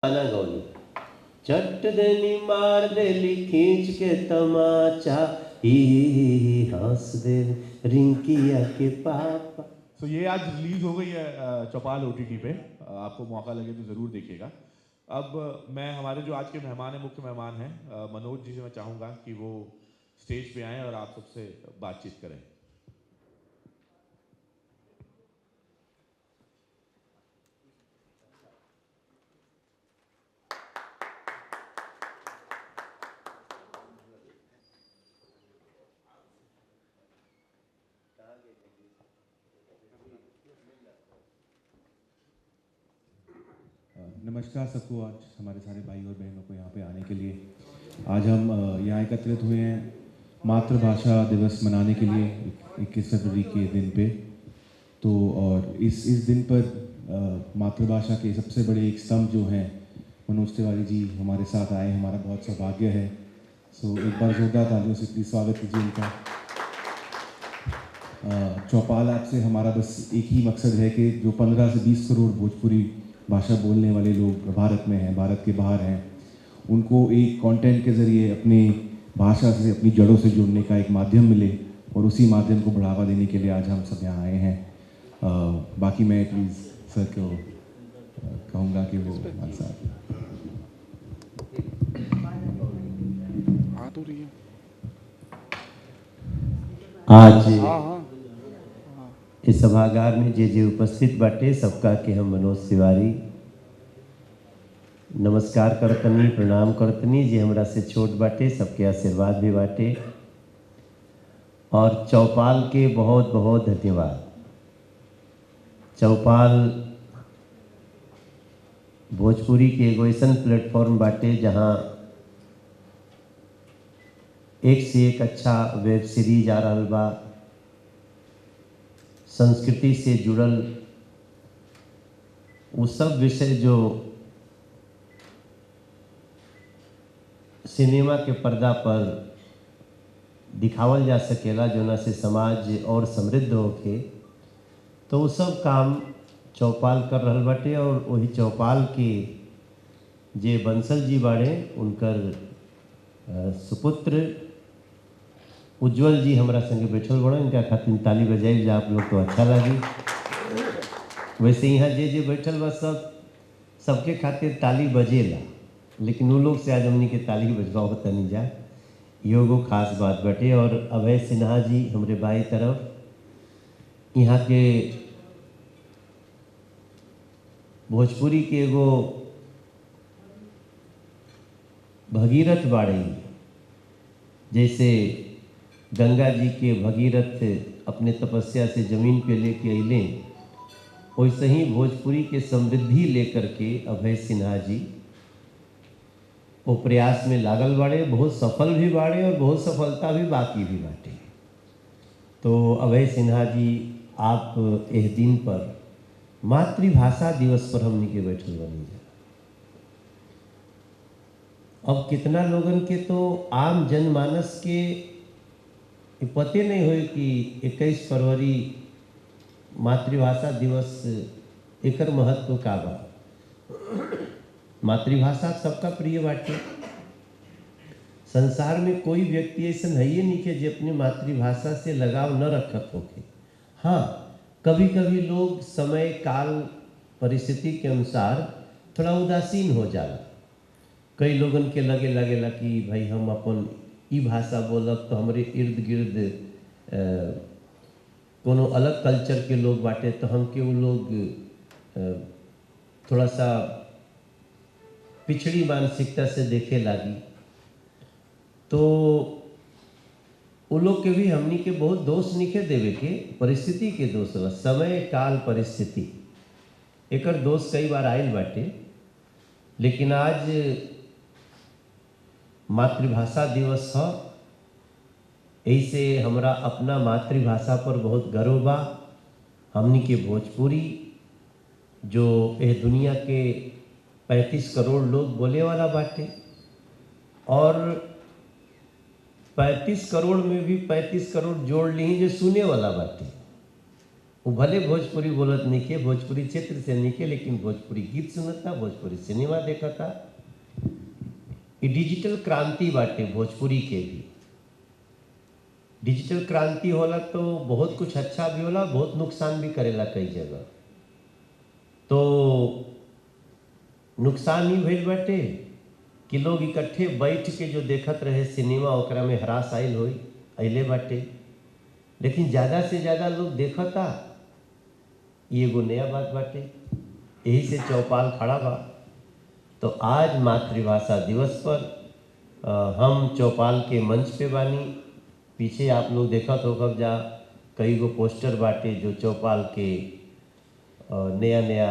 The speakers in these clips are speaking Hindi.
गाना गौनी चट देनी मार देली खींच के तमाचा ही हंस दे रिंकिया के पापा। तो ये आज रिलीज हो गई है चौपाल OTT पे। आपको मौका लगे तो ज़रूर देखिएगा। अब मैं हमारे जो आज के मेहमान हैं, मुख्य मेहमान हैं, मनोज जी से मैं चाहूँगा कि वो स्टेज पे आएँ और आप सबसे बातचीत करें। नमस्कार सबको, आज हमारे सारे भाई और बहनों को यहाँ पे आने के लिए। आज हम यहाँ एकत्रित हुए हैं मातृभाषा दिवस मनाने के लिए 21 फरवरी के दिन पे। तो और इस दिन पर मातृभाषा के सबसे बड़े एक स्तंभ जो हैं मनोज तिवारी जी हमारे साथ आए, हमारा बहुत सौभाग्य है। सो एक बार जोरदार तालियों से प्लीज़ स्वागत कीजिए उनका। चौपाल आपसे हमारा बस एक ही मकसद है कि जो 15 से 20 करोड़ भोजपुरी भाषा बोलने वाले लोग भारत में हैं, भारत के बाहर हैं, उनको एक कंटेंट के ज़रिए अपनी भाषा से, अपनी जड़ों से जुड़ने का एक माध्यम मिले और उसी माध्यम को बढ़ावा देने के लिए आज हम सब यहाँ आए हैं। बाकी मैं प्लीज़ सर को कहूँगा कि वो हमारे साथ आ तो रही है। आज इस सभागार में जे उपस्थित बाटे सबका के हम मनोज तिवारी नमस्कार करतनी, प्रणाम करतनी। जे हमरा से छोट बाटे सबके आशीर्वाद भी बाटे और चौपाल के बहुत बहुत धन्यवाद। चौपाल भोजपुरी के एगो ऐसा प्लेटफॉर्म बाटे जहाँ एक से एक अच्छा वेब सीरीज आ रहा बा, संस्कृति से जुड़ल वो सब विषय जो सिनेमा के पर्दा पर दिखावल जा सकेला, जोना से समाज और समृद्ध होके, तो वो सब काम चौपाल कर रहल बाटे। और वही चौपाल के जे बंसल जी बाड़े उनकर सुपुत्र उज्जवल जी हमारा संगे बैठल बड़े, इनका खातिर ताली बजाई जा आप लोग तो अच्छा लगी। वैसे यहाँ जे बैठल बा सबके खातिर ताली बजेला, लेकिन वो लोग से आज हमनी के ताली बजवाओ तनी जा, योगो खास बात बटे। और अभय सिन्हा जी हमरे बाई तरफ यहाँ के भोजपुरी के एगो भगीरथ बाड़े, जैसे गंगा जी के भगीरथ अपने तपस्या से ज़मीन पे लेके अइले, वैसे ही भोजपुरी के समृद्धि लेकर के अभय सिन्हा जी वो प्रयास में लागल बाड़े, बहुत सफल भी बाड़े और बहुत सफलता भी बाकी भी बाटे। तो अभय सिन्हा जी आप इस दिन पर मातृभाषा दिवस पर हमनी के बैठल बनी जा। अब कितना लोगन के तो आम जनमानस के पते नहीं हो कि 21 फरवरी मातृभाषा दिवस एकर महत्व का बा। मातृभाषा सबका प्रिय बाटे। संसार में कोई व्यक्ति ऐसा नहीं है जो अपनी मातृभाषा से लगाव न रखत होके। हाँ, कभी कभी लोग समय काल परिस्थिति के अनुसार थोड़ा उदासीन हो जाला। कई लोगन के लगेला कि भाई हम अपन ई भाषा बोलब तो हमारे इर्द गिर्द कोनो अलग कल्चर के लोग बाटे तो हमके वो लोग थोड़ा सा पिछड़ी मानसिकता से देखे लागी। तो वो लोग के भी हमनी के बहुत दोष निके देवे के, परिस्थिति के दोष बा, समय काल परिस्थिति एकर दोष कई बार आयल बाटे। लेकिन आज मातृभाषा दिवस है, ऐसे हमरा अपना मातृभाषा पर बहुत गर्व बा। हमनी के भोजपुरी जो यह दुनिया के 35 करोड़ लोग बोले वाला बाटे, और 35 करोड़ में भी 35 करोड़ जोड़ ली जो सुने वाला बाटे। वो भले भोजपुरी बोलत नइखे, भोजपुरी क्षेत्र से नइखे, लेकिन भोजपुरी गीत सुनता, भोजपुरी सिनेमा देखता। ये डिजिटल क्रांति बाटे भोजपुरी के भी। डिजिटल क्रांति होला तो बहुत कुछ अच्छा भी होला, बहुत नुकसान भी करेला कई जगह। तो नुकसान ही भइल बाटे कि लोग इकट्ठे बैठ के जो देखत रहे सिनेमा, ओकरा में हरास आइल होई, अइले बाटे। लेकिन ज़्यादा से ज़्यादा लोग देखता, ये एगो नया बात बाटे। यही से चौपाल खड़ा बा। तो आज मातृभाषा दिवस पर हम चौपाल के मंच पे बानी। पीछे आप लोग देखत हो कब जा कई गो पोस्टर बाटे जो चौपाल के नया नया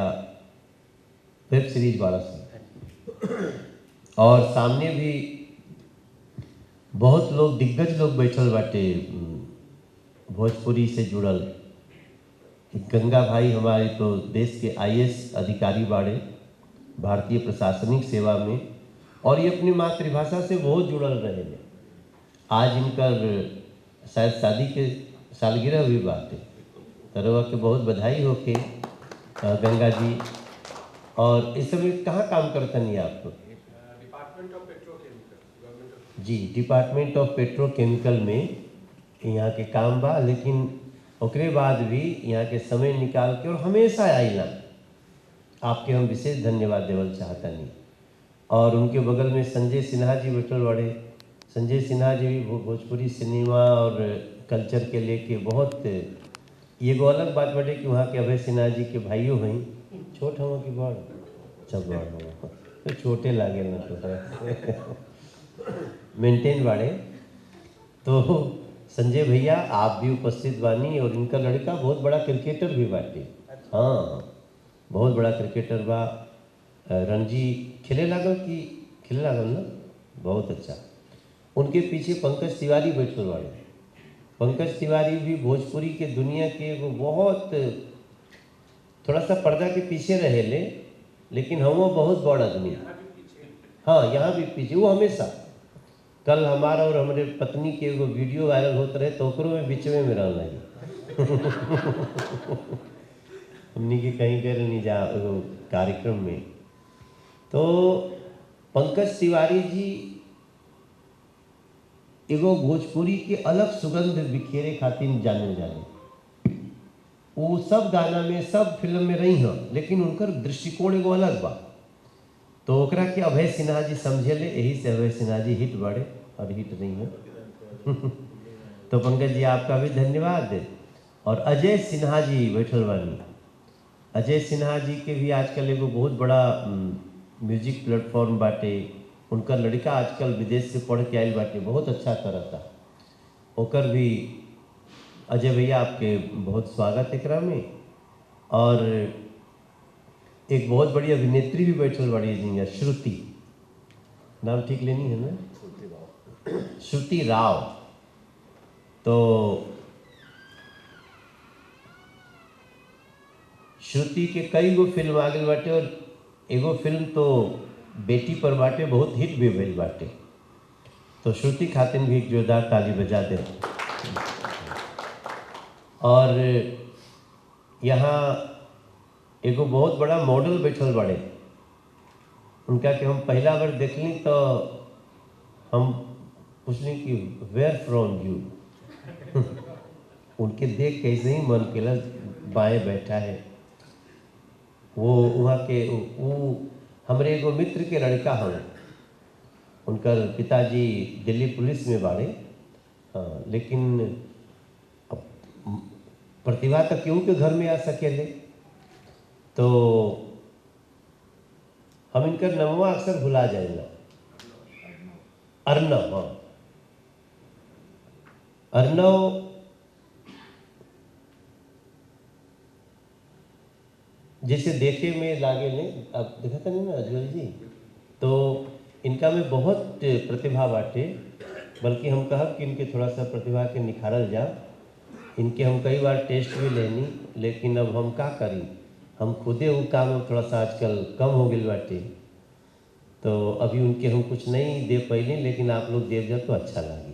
वेब सीरीज वाला सन। और सामने भी बहुत लोग, दिग्गज लोग बैठल बाटे भोजपुरी से जुड़ल। गंगा भाई हमारे तो देश के आईएएस अधिकारी बाड़े, भारतीय प्रशासनिक सेवा में, और ये अपनी मातृभाषा से बहुत जुड़ल रहे हैं। आज इनकर शायद शादी के सालगिरह भी बाटे, तरवा के बहुत बधाई हो के गंगा जी। और इस समय कहाँ काम करतनी आप? डिपार्टमेंट ऑफ पेट्रोकेमिकल, जी, डिपार्टमेंट ऑफ पेट्रोकेमिकल में यहाँ के काम बा। लेकिन ओकरे बाद भी यहाँ के समय निकाल के और हमेशा आइला, आपके हम विशेष धन्यवाद देवल चाहतनी। और उनके बगल में संजय सिन्हा जी बैठल बड़े। संजय सिन्हा जी भी भोजपुरी सिनेमा और कल्चर के लेके बहुत, एगो अलग बात बाटे कि वहाँ के अभय सिन्हा जी के भाइयों हैं। छोट हम कि बड़? सब बड़ हो तो छोटे लागे ना तो मेंटेन बाड़े। तो संजय भैया आप भी उपस्थित बानी, और इनका लड़का बहुत बड़ा क्रिकेटर भी बाटे। हाँ, बहुत बड़ा क्रिकेटर बा। रणजी खेले लागल कि खेले लागल ना, बहुत अच्छा। उनके पीछे पंकज तिवारी बैठल बाड़े। पंकज तिवारी भी भोजपुरी के दुनिया के वो बहुत थोड़ा सा पर्दा के पीछे रहे ले, लेकिन हम वो बहुत बड़ा आदमी। हाँ, यहाँ भी पीछे वो हमेशा। कल हमारा और हमारे पत्नी के एगो वीडियो वायरल होते रहे, तो ओकरो में बीचवे में रहना है। हमनी के कहीं कर नहीं जा कार्यक्रम में। तो पंकज तिवारी जी एगो भोजपुरी के अलग सुगंध बिखेरे खातिर जाने जाने। वो सब गाना में, सब फिल्म में रही हैं, लेकिन उनकर दृष्टिकोण एगो अलग बा। तो ओकरा के अभय सिन्हा जी समझेले, यही से अभय सिन्हा जी हिट बढ़े और हिट नहीं है। तो पंकज जी आपका भी धन्यवाद। और अजय सिन्हा जी बैठल बानी। अजय सिन्हा जी के भी आजकल एगो बहुत बड़ा म्यूजिक प्लेटफॉर्म बाटे। उनका लड़का आजकल विदेश से पढ़ के आयल बाटे, बहुत अच्छा करता। ओकर भी अजय भैया आपके बहुत स्वागत एकरा में। और एक बहुत बड़ी अभिनेत्री भी बैठल बड़ी जी, श्रुति, नाम ठीक लेनी है ना? श्रुति राव। तो श्रुति के कई गो फिल्म आ गई बाटे, और एगो फिल्म तो बेटी पर बाटे, बहुत हिट भी भइल बाटे। तो श्रुति खातिन भी एक जोरदार ताली बजा दे। और यहाँ एगो बहुत बड़ा मॉडल बैठल बड़े। उनका के हम पहला बार देखली तो हम पूछली कि वेयर फ्रॉम यू। उनके देख कैसे ही मन केला, बाएं बैठा है वो। वहाँ के वो हमरे एगो मित्र के लड़का हैं। उनकर पिताजी दिल्ली पुलिस में बाड़े। हाँ, लेकिन प्रतिभा तो केहू के घर में आ सकेले। तो हम इनकर नमवा अक्सर भुला जाएगा। अर्नव, हाँ, अर्नव जैसे देखे में लागे नहीं, अब देखा था नहीं ना अजमल जी। तो इनका में बहुत प्रतिभा बाटे, बल्कि हम कहब कि इनके थोड़ा सा प्रतिभा के निखारल जा। इनके हम कई बार टेस्ट भी लेनी, लेकिन अब हम का करी, हम खुदे वो काम में थोड़ा सा आजकल कम हो गई बाटे। तो अभी उनके हम कुछ नहीं दे पैली, लेकिन आप लोग देव जा तो अच्छा लगी।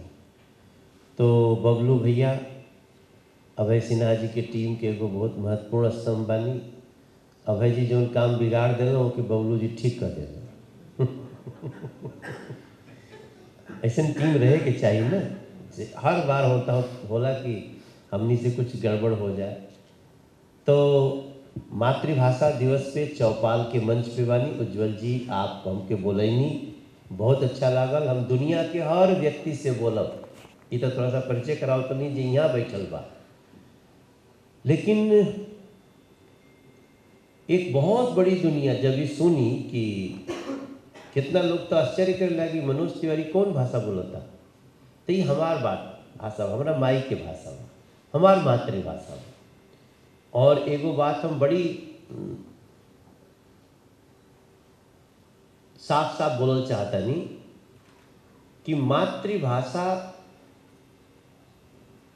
तो बबलू भैया अभय सिन्हा जी के टीम के एगो बहुत महत्वपूर्ण स्तंभ बानी। अभय जी जौन काम बिगाड़ दिल कि बबलू जी ठीक कर दिल। ऐसा टीम रहे के चाहिए ना, हर बार होला कि हमनी से कुछ गड़बड़ हो जाए। तो मातृभाषा दिवस पे चौपाल के मंच पे बानी उज्जवल जी, आप हमके बोलैनी, बहुत अच्छा लागल। हम दुनिया के हर व्यक्ति से बोलब, ये तो थोड़ा सा परिचय कराओ तो नहीं जी यहाँ बैठल बा, लेकिन एक बहुत बड़ी दुनिया जब ये सुनी कि कितना लोग तो आश्चर्य कर लगी मनोज तिवारी कौन भाषा बोलता, तो ये हमार भाषा, हमारा माई के भाषा, हमार मातृभाषा। और एगो बात हम बड़ी साफ साफ बोलना चाहता नहीं कि मातृभाषा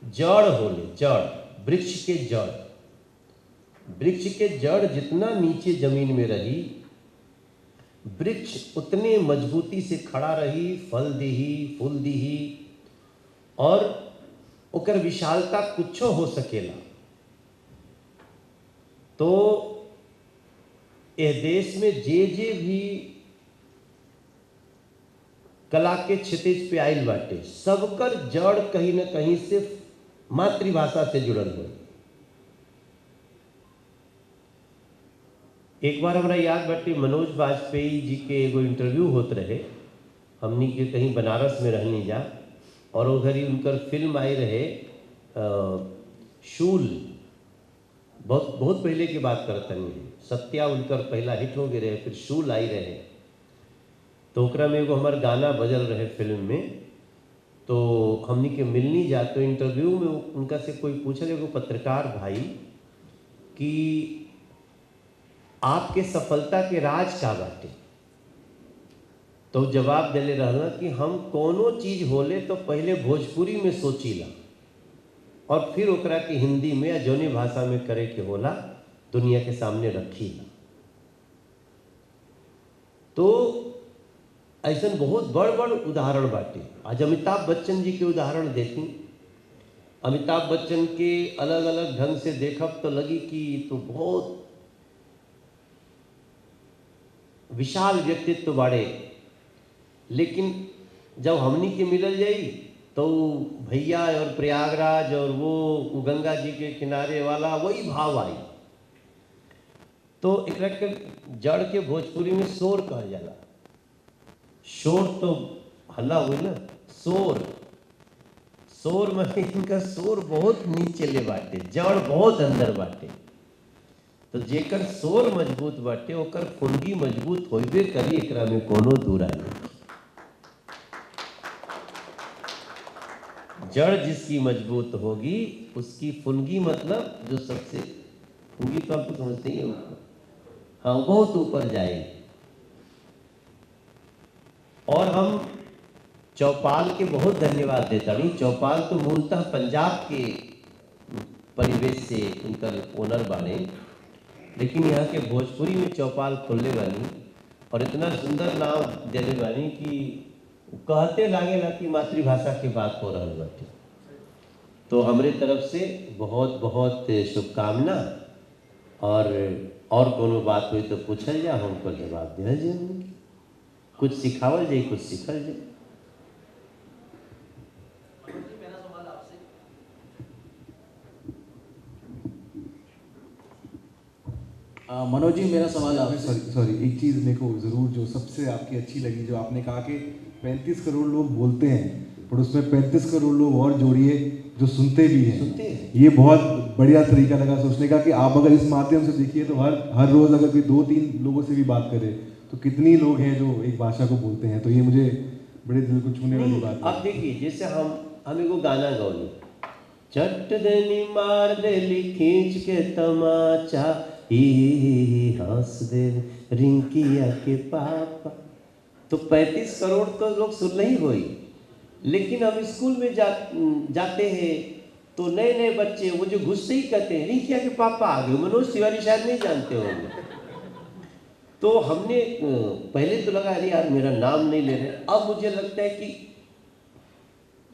जड़ होले, जड़, वृक्ष के जड़, वृक्ष के जड़ जितना नीचे जमीन में रही, वृक्ष उतने मजबूती से खड़ा रही, फल दीही, फूल दीही, और ओकर विशालता कुछो हो सकेला। तो यह देश में जे भी कला के क्षितिज पे आइल बाटे, सबकर जड़ कहीं ना कहीं से मातृभाषा से जुड़ल हो। एक बार हमारा याद बाटे मनोज वाजपेयी जी के एगो इंटरव्यू होत रहे, हमनी के कहीं बनारस में रहनी जा, और उधर ही उनकर फिल्म आई रहे शूल, बहुत पहले की बात करता नहीं, सत्या उनकर पहला हिट हो गए रहे, फिर शूल आई रहे। तो ओकरा में एगो हमार गाना बजल रहे फिल्म में। तो हमनी के मिलनी जा, तो इंटरव्यू में उनका से कोई पूछल, एगो पत्रकार भाई, कि आपके सफलता के राज का बाटे? तो जवाब देले रहना कि हम कोनो चीज होले तो पहले भोजपुरी में सोचीला, और फिर ओकरा के हिंदी में या जौनी भाषा में करे के होला दुनिया के सामने रखीला। तो ऐसा बहुत बड़ बड़ उदाहरण बाटे। आज अमिताभ बच्चन जी के उदाहरण देखी, अमिताभ बच्चन के अलग अलग ढंग से देखब तो लगी कि तो बहुत विशाल व्यक्तित्व बाड़े, लेकिन जब हमनी के मिलल जाई तो भैया और प्रयागराज और वो गंगा जी के किनारे वाला वही भाव आई। तो एकरा के जड़ के भोजपुरी में शोर कहल जाला। शोर तो हल्ला हुई ना, शोर, शोर में इनका शोर बहुत नीचे ले बाटे, जड़ बहुत अंदर बाटे। तो जेकर शोर मजबूत बाटे ओकर फुनगी मजबूत होइबे करी, एकरा में कोनो दूरा नहीं। जड़ जिसकी मजबूत होगी उसकी फुनगी, मतलब जो सबसे, फुनगी तो आपको समझते ही हो, हाँ, बहुत ऊपर जाएगी। और हम चौपाल के बहुत धन्यवाद देता नहीं। चौपाल तो मूलतः पंजाब के परिवेश से उनकर ओनर बने, लेकिन यहाँ के भोजपुरी में चौपाल खोलने वाली और इतना सुंदर नाम देने वाली कि कहते लागेला कि मातृभाषा की बात हो रहा बाटे। तो हमारे तरफ से बहुत बहुत शुभकामना। और कोनो बात हुई तो पूछल जा, हमको जवाब दिया जाए, कुछ सिखावल जाए, कुछ सीखल जाए। मनोज जी, मेरा सवाल आपसे, सॉरी, एक चीज़ मेरे को ज़रूर जो सबसे आपकी अच्छी लगी, जो आपने कहा कि 35 करोड़ लोग बोलते हैं, पर उसमें 35 करोड़ लोग और जोड़िए जो सुनते भी हैं। ये बहुत बढ़िया तरीका लगा सोचने का कि आप अगर इस माध्यम से देखिए तो हर रोज़ अगर कोई 2-3 लोगों से भी बात करे तो कितनी लोग हैं जो एक भाषा को बोलते हैं। तो ये मुझे बड़े दिल को छूने वाली बात है। अब देखिए, जैसे हम एगो गाना गौली, चट देनी मार देली खींच के तमाचा, ही हंस दे रिंकिया के पापा। तो 35 करोड़ तो लोग सुन ही होई, लेकिन हम स्कूल में जाते हैं तो नए नए बच्चे वो जो घुसते ही कहते हैं रिंकिया के पापा आ गए। मनोज तिवारी शायद नहीं जानते होंगे। तो हमने पहले तो लगा अरे यार मेरा नाम नहीं ले रहे, अब मुझे लगता है कि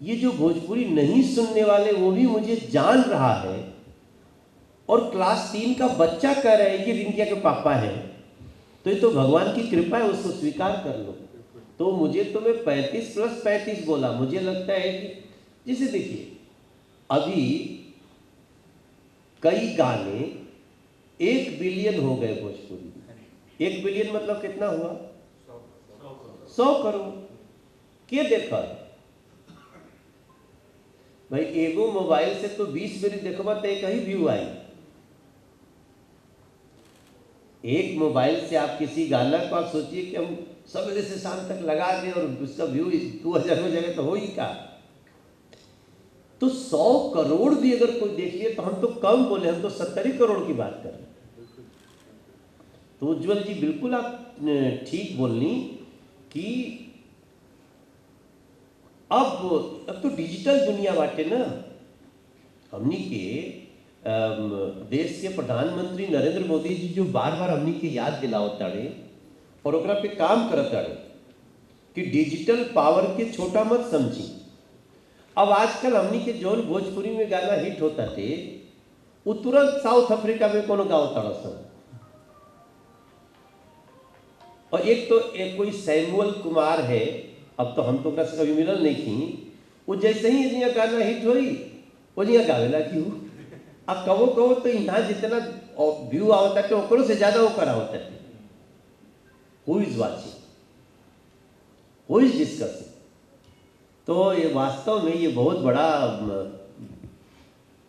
ये जो भोजपुरी नहीं सुनने वाले वो भी मुझे जान रहा है, और क्लास 3 का बच्चा कह रहा है कि रिंकिया के पापा हैं, तो ये तो भगवान की कृपा है, उसको स्वीकार कर लो। तो मुझे तो मैं 35 + 35 बोला, मुझे लगता है कि जैसे देखिए अभी कई गाने 1 बिलियन हो गए भोजपुरी में। 1 बिलियन मतलब कितना हुआ? 100 करोड़। के देखा भाई, एगो मोबाइल से तो 20 बेरी देखबा तो एक ही व्यू आई। एक मोबाइल से आप किसी गाना को आप सोचिए कि हम सवेरे से शाम तक लगा दें और उसका व्यू 2000 हो जाएगा तो हो ही का। तो 100 करोड़ भी अगर कोई देख लिए तो हम तो कम बोले, हम तो 70 करोड़ की बात कर रहे हैं। तो उज्जवल जी बिल्कुल आप ठीक बोलनी कि अब तो डिजिटल दुनिया बाटे ना। हमनी के देश के प्रधानमंत्री नरेंद्र मोदी जी जो बार बार हमनी के याद दिलावत ताड़े और ओकरा पे काम करत ताड़े कि डिजिटल पावर के छोटा मत समझी। अब आजकल हमनी के जौन भोजपुरी में गाना हिट होता थे वो तुरंत साउथ अफ्रीका में कोनो गाँव ताड़ा सन। और एक तो एक कोई सैमुअल कुमार है, अब तो हम तो ओकरा से कभी मिलल नहीं थी, वो जैसे ही जिया गाना हिट हुई वो जिया गावेला कि अब कहो कहो तो यहाँ जितना व्यू आवता है ओकरों से ज्यादा वो करा होता है। Who is watching, who is discussing. तो ये वास्तव में ये बहुत बड़ा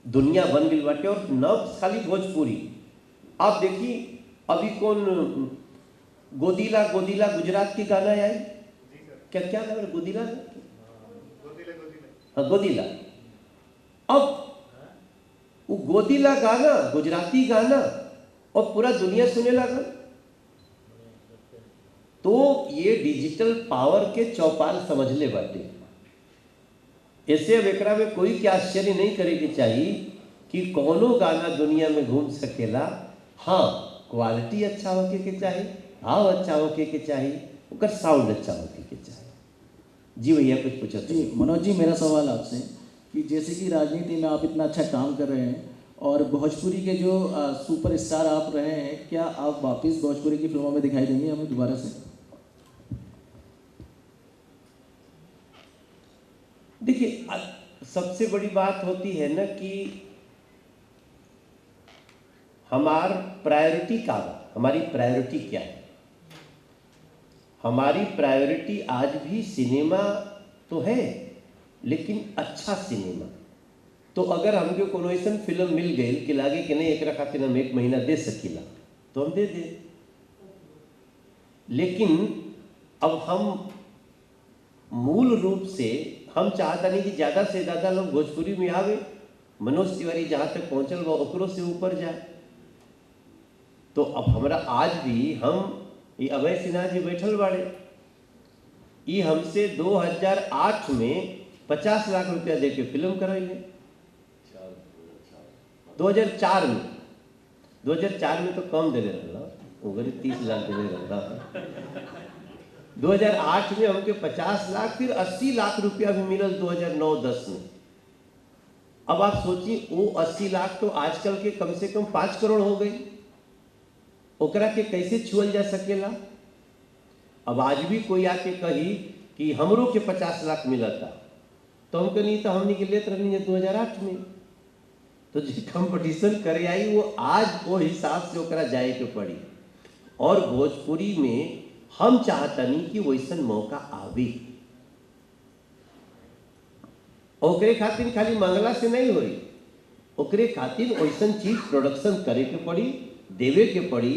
दुनिया बन गई बाटे। और न खाली भोजपुरी, आप देखिए अभी कौन गोदीला गोदीला गुजरात की गाना आई, क्या क्या नाम है? गोदीला, हाँ गोदीला। अब वो गोदीला गाना गुजराती गाना और पूरा दुनिया सुने लगा। तो ये डिजिटल पावर के चौपाल समझ ले बाटे। ऐसे अब एकरा में कोई क्या आश्चर्य नहीं करे के चाहिए कि कौनो गाना दुनिया में घूम सकेला। हाँ, क्वालिटी अच्छा होके के चाहिए, भाव अच्छा होके के चाहिए, उसका साउंड अच्छा होके के चाहिए। जी भैया कुछ पूछो। जी मनोज जी, मेरा सवाल आपसे कि जैसे कि राजनीति में आप इतना अच्छा काम कर रहे हैं और भोजपुरी के जो सुपरस्टार आप रहे हैं, क्या आप वापस भोजपुरी की फिल्मों में दिखाई देंगे हमें दोबारा से? देखिए सबसे बड़ी बात होती है ना कि हमार प्रायोरिटी का, हमारी प्रायोरिटी क्या है। हमारी प्रायोरिटी आज भी सिनेमा तो है, लेकिन अच्छा सिनेमा। तो अगर हमके कोनो ऐसा फिल्म मिल गई कि लागे कि नहीं एक खातिर हम 1 महीना दे सकीला तो हम दे दे। लेकिन अब हम मूल रूप से हम चाहता नहीं कि ज़्यादा से ज़्यादा लोग भोजपुरी में आवे, मनोज तिवारी जहाँ तक पहुँचल वो ओकरों से ऊपर जाए। तो अब हमारा आज भी हम ये अभय सिन्हा जी बैठल बाड़े, ये हमसे 2008 में 50 लाख रुपया दे के फिल्म करैले। 2004 में 2004 में तो कम दे रहा, 30 लाख दे रहा। 2008 में हमके 50 लाख, फिर 80 लाख रुपया भी मिलल 2009-10 में। अब आप सोचिए वो 80 लाख तो आजकल के कम से कम 5 करोड़ हो गई। ओकरा के कैसे छुअल जा सकेला। अब आज भी कोई आके कही कि हमरों के 50 लाख मिला था तो हमको नहीं, तो हमने के लेते रही 2008 में। तो जो कंपटीशन करे आई वो आज वो हिसाब से ओकरा जाए के पड़ी। और भोजपुरी में हम चाहता नहीं कि वैसन मौका आवे। ओकरे खातिर खाली मंगला से नहीं होई, ओकरे खातिर वैसन चीज प्रोडक्शन करे के पड़ी, देवे के पड़ी।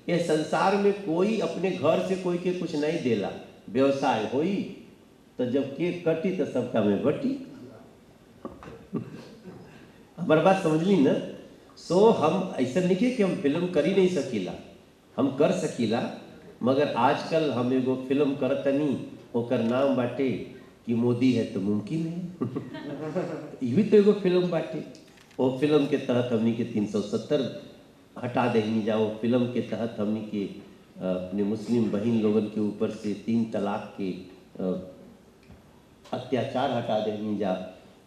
ये संसार में कोई अपने घर से कोई के कुछ नहीं देला। व्यवसाय होई तो जब केक कटी तो सबका में बटी। हमारी बात समझ ली ना। सो हम ऐसा नहीं कि हम फिल्म कर ही नहीं सकीला, हम कर सकीला। मगर आजकल हम एगो फिल्म करतनी, ओकर नाम बाटे कि मोदी है तो मुमकिन है। ये भी तो एगो फिल्म बाटे। वो फिल्म के तहत हमनी के 370 हटा देनी जाओ। फिल्म के तहत हमनी के अपने मुस्लिम बहन लोगन के ऊपर से 3 तलाक के अत्याचार हटा देनी जा।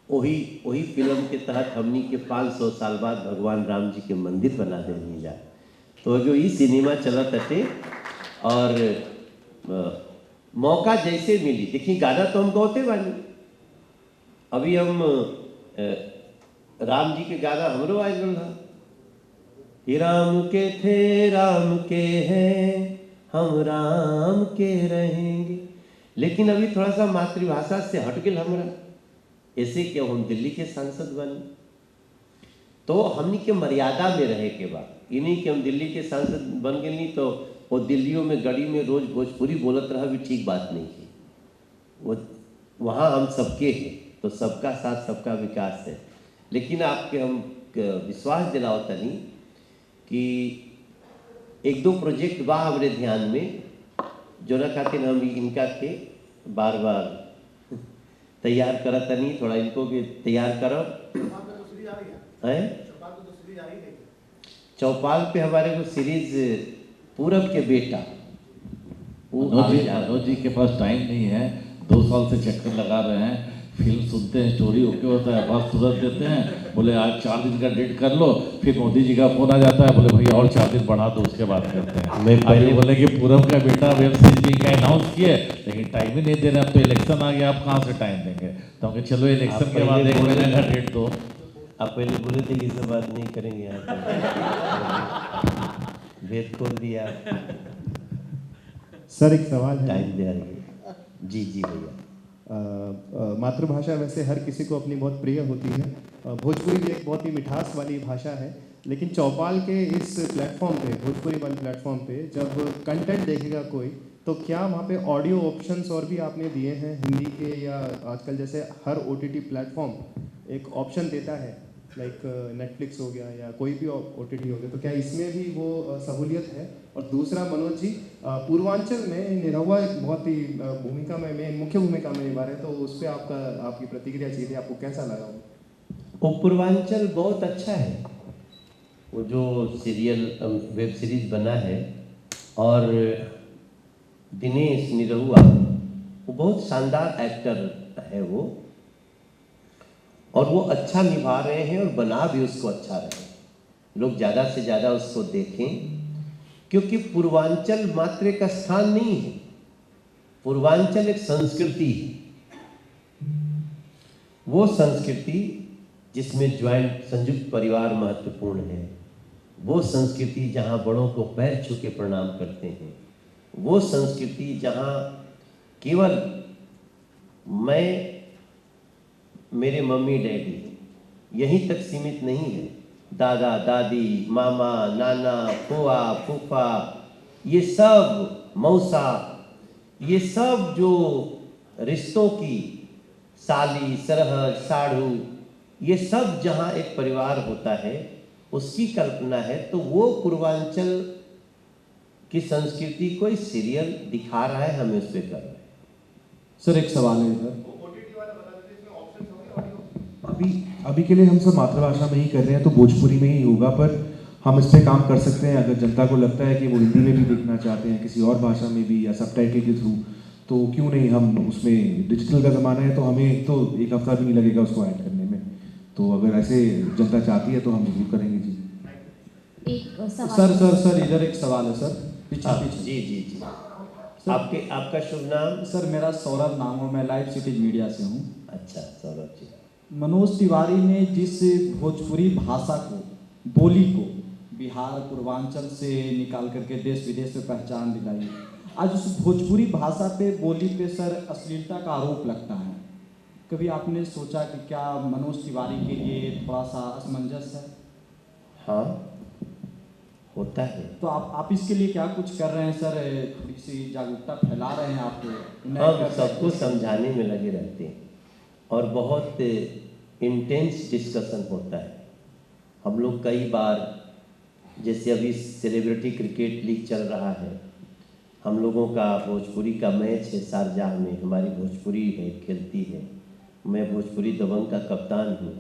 वही फिल्म के तहत हमनी के 500 साल बाद भगवान राम जी के मंदिर बना देनी जा। तो जो ये सिनेमा चलत हटे और मौका जैसे मिली, देखिए गाना तो हम गौते बानी, अभी हम राम जी के गाना हमरो आयल रहा, ये राम के थे राम के हैं हम राम के रहेंगे, लेकिन अभी थोड़ा सा मातृभाषा से हट गए हमरा, ऐसे क्यों हम दिल्ली के सांसद बने, तो हमनी के मर्यादा में रहे के बाद, ये नहीं कि हम दिल्ली के सांसद बन गए नहीं तो वो दिल्लियों में गड़ी में रोज भोजपुरी बोलत रहा भी ठीक बात नहीं है। वो वहाँ हम सबके हैं, तो सबका साथ सबका विकास है। लेकिन आपके हम विश्वास दिलाओ तनी कि एक दो प्रोजेक्ट बा हमारे ध्यान में, जो खातिर हम इनका के बार बार तैयार करत तनी, थोड़ा इनको भी तैयार करब है। चौपाल पे हमारे को सीरीज पूरब के बेटा, मनोज जी के पास टाइम नहीं है, 2 साल से चक्कर लगा रहे हैं, फिल्म सुनते हैं, स्टोरी ओके होता है, बस तुरंत देते हैं, बोले आज 4 दिन का डेट कर लो, फिर मोदी जी का फोन आ जाता है, बोले भैया और 4 दिन बढ़ा दो, उसके बाद करते हैं। मैं पहले बोले कि पूरब का बेटा वेब सीरीज का अनाउंस किए, लेकिन टाइम ही नहीं दे रहे, अब तो इलेक्शन आ गया, आप कहाँ से टाइम देंगे, तो हम चलो इलेक्शन के बाद 1 महीने का डेट दो। आप पहले बोले थे कि सब बात नहीं करेंगे, यहाँ पे भेद खोल दिया। सर एक सवाल है, टाइम दे रही। जी जी भैया। मातृभाषा वैसे हर किसी को अपनी बहुत प्रिय होती है, भोजपुरी भी एक बहुत ही मिठास वाली भाषा है, लेकिन चौपाल के इस प्लेटफॉर्म पे, भोजपुरी वन प्लेटफॉर्म पे जब कंटेंट देखेगा कोई, तो क्या वहाँ पे ऑडियो ऑप्शंस और भी आपने दिए हैं हिंदी के, या आजकल जैसे हर OTT प्लेटफॉर्म एक ऑप्शन देता है, लाइक नेटफ्लिक्स हो गया या कोई भी OTT हो गया, तो क्या इसमें भी वो सहूलियत है? और दूसरा मनोज जी, पूर्वांचल में निरहुआ एक बहुत ही भूमिका में मुख्य भूमिका में निभा रहे, तो उस पर आपकी प्रतिक्रिया चाहिए, आपको कैसा लगा वो पूर्वांचल बहुत अच्छा है, वो जो सीरियल वेब सीरीज बना है, और दिनेश निरहुआ वो बहुत शानदार एक्टर है वो, और वो अच्छा निभा रहे हैं और बना भी उसको अच्छा रहे हैं, लोग ज़्यादा से ज़्यादा उसको देखें, क्योंकि पूर्वांचल मात्र एक स्थान नहीं है, पूर्वांचल एक संस्कृति है, वो संस्कृति जिसमें ज्वाइंट संयुक्त परिवार महत्वपूर्ण है, वो संस्कृति जहाँ बड़ों को पैर छू के प्रणाम करते हैं, वो संस्कृति जहाँ केवल मैं मेरे मम्मी डैडी यहीं तक सीमित नहीं है, दादा दादी मामा नाना फुआ फूफा, ये सब मौसा, ये सब जो रिश्तों की साली सरहद साढ़ू, ये सब जहाँ एक परिवार होता है उसकी कल्पना है, तो वो पूर्वांचल की संस्कृति को इस सीरियल दिखा रहा है, हमें उस पर कर रहे हैं। सर एक सवाल है इधर, अभी के लिए हम सब मातृभाषा में ही कर रहे हैं, तो भोजपुरी में ही होगा, पर हम इस पर काम कर सकते हैं अगर जनता को लगता है कि वो हिंदी में भी देखना चाहते हैं, किसी और भाषा में भी, या सबटाइटल के थ्रू, तो क्यों नहीं हम उसमें, डिजिटल का ज़माना है तो हमें तो 1 हफ्ता भी नहीं लगेगा उसको ऐड करने में, तो अगर ऐसे जनता चाहती है तो हम जरूर करेंगे जी। एक सवाल सर इधर एक सवाल है सर, पीछे जी जी जी। आपका शुभ नाम? सर मेरा सौरभ नाम है, मैं लाइव सिटीज मीडिया से हूँ। अच्छा सौरभ जी। मनोज तिवारी ने जिस भोजपुरी भाषा को, बोली को बिहार पूर्वांचल से निकाल करके देश विदेश में पहचान दिलाई, आज उस भोजपुरी भाषा पे, बोली पे सर अश्लीलता का आरोप लगता है, कभी आपने सोचा कि क्या मनोज तिवारी के लिए थोड़ा सा असमंजस है? हाँ होता है। तो आप इसके लिए क्या कुछ कर रहे हैं सर? थोड़ी सी जागरूकता फैला रहे हैं आप? हम सबको समझाने में लगे रहते हैं और बहुत इंटेंस डिस्कशन होता है। हम लोग कई बार, जैसे अभी सेलिब्रिटी क्रिकेट लीग चल रहा है, हम लोगों का भोजपुरी का मैच है शारजाह में, हमारी भोजपुरी है खेलती है, मैं भोजपुरी दबंग का कप्तान हूँ,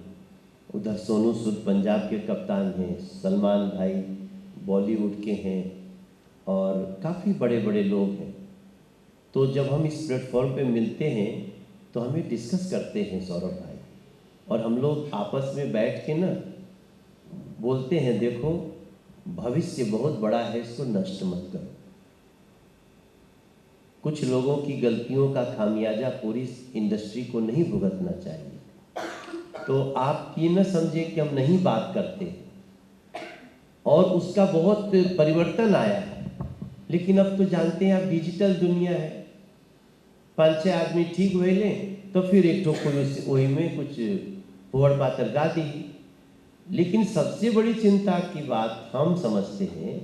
उधर सोनू सूद पंजाब के कप्तान हैं, सलमान भाई बॉलीवुड के हैं और काफ़ी बड़े बड़े लोग हैं। तो जब हम इस प्लेटफॉर्म पे मिलते हैं तो हमें डिस्कस करते हैं सौरभ भाई, और हम लोग आपस में बैठ के ना बोलते हैं, देखो भविष्य बहुत बड़ा है, इसको नष्ट मत करो। कुछ लोगों की गलतियों का खामियाजा पूरी इंडस्ट्री को नहीं भुगतना चाहिए। तो आप ये न समझे कि हम नहीं बात करते, और उसका बहुत परिवर्तन आया है। लेकिन अब तो जानते हैं आप, डिजिटल दुनिया है, 5-6 आदमी ठीक हुए लें तो फिर एक ठोक वही में कुछ पोहड़ पातर गा दी। लेकिन सबसे बड़ी चिंता की बात हम समझते हैं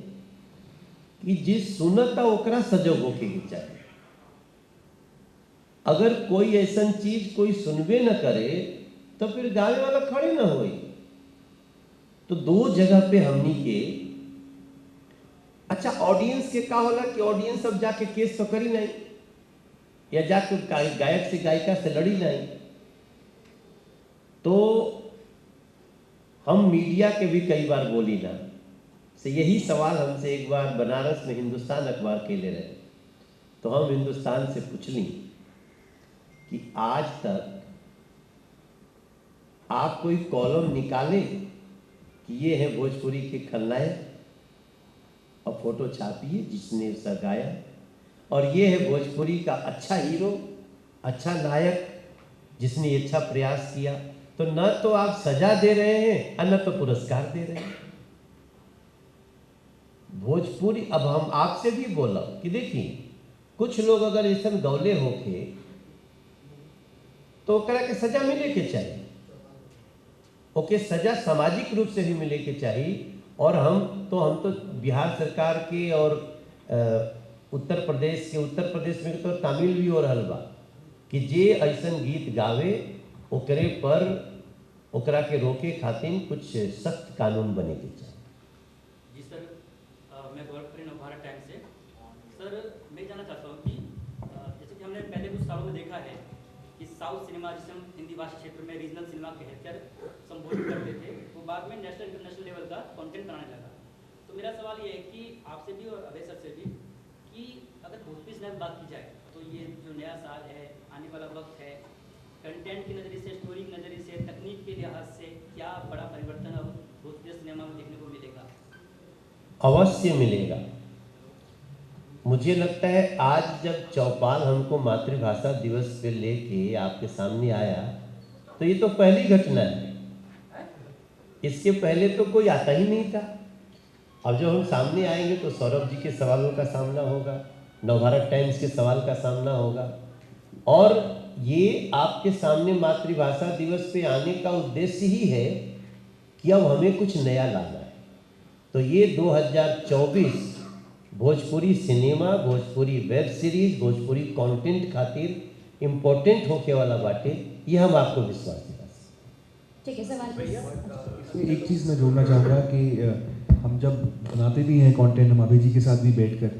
कि जिस सुनता ओकरा सजग होके के चाहिए। अगर कोई ऐसा चीज कोई सुनबे न करे तो फिर गाने वाला खड़े ना होई। तो दो जगह पे हमनी के, अच्छा ऑडियंस के का होला कि ऑडियंस अब जाके केस तो करी नहीं, या जाके गायक से गायिका से लड़ी नहीं। तो हम मीडिया के भी कई बार बोली ना, से यही सवाल हमसे एक बार बनारस में हिंदुस्तान अखबार के ले रहे, तो हम हिंदुस्तान से पूछली कि आज तक आप कोई कॉलम निकाले कि ये है भोजपुरी के खलनायक, और फोटो छापिए जिसने उसका गाया, और ये है भोजपुरी का अच्छा हीरो, अच्छा नायक जिसने अच्छा प्रयास किया। तो न तो आप सजा दे रहे हैं और न तो पुरस्कार दे रहे हैं। भोजपुरी, अब हम आपसे भी बोला कि देखिए कुछ लोग अगर ऐसा गौले होके तो ओकरा के सजा मिले के चाहिए, ओके सजा सामाजिक रूप से भी मिले के चाहिए। और हम तो बिहार सरकार के और उत्तर प्रदेश में तो तमिल भी हो रहल बा कि जे ऐसा गीत गावे ओकरे पर ओकरा के रोके खातिर कुछ सख्त कानून बने के चाहिए। जी सर, मैं गौरव करीन भारत टाइम से। सर मैं जानना चाहता हूँ कि जैसे कि हमने पहले कुछ सालों में देखा है कि साउथ सिनेमा, जिसे हम हिंदी भाषा क्षेत्र में रीजनल सिनेमा कहकर संबोधित करते थे, वो बाद में नेशनल इंटरनेशनल लेवल का कंटेंट बनाने लगा। तो मेरा सवाल ये है कि आपसे भी और अभय सर से भी कि अगर भोजपुरी सिनेमा की बात की जाए तो ये जो नया साल है, आने वाला वक्त है, कंटेंट के नज़रिए से, स्टोरी के नज़रिए से, तकनीक के लिहाज से क्या बड़ा परिवर्तन अब भोजपुरी सिनेमा में देखने को मिलेगा? अवश्य मिलेगा। मुझे लगता है आज जब चौपाल हमको मातृभाषा दिवस पे लेके आपके सामने आया तो ये तो पहली घटना है, इसके पहले तो कोई आता ही नहीं था। अब जब हम सामने आएंगे तो सौरभ जी के सवालों का सामना होगा, नवभारत टाइम्स के सवाल का सामना होगा, और ये आपके सामने मातृभाषा दिवस पे आने का उद्देश्य ही है कि अब हमें कुछ नया लाना है। तो ये 2024 Bhojpuri cinema, Bhojpuri web series, Bhojpuri content खातिर इम्पोर्टेंट होके वाला बाटे, ये हम आपको विश्वास दिला सकते। ठीक है, सवाल इसमें एक चीज़ मैं जोड़ना चाहूँगा कि हम जब बनाते भी हैं कंटेंट, हम अभय जी के साथ भी बैठकर,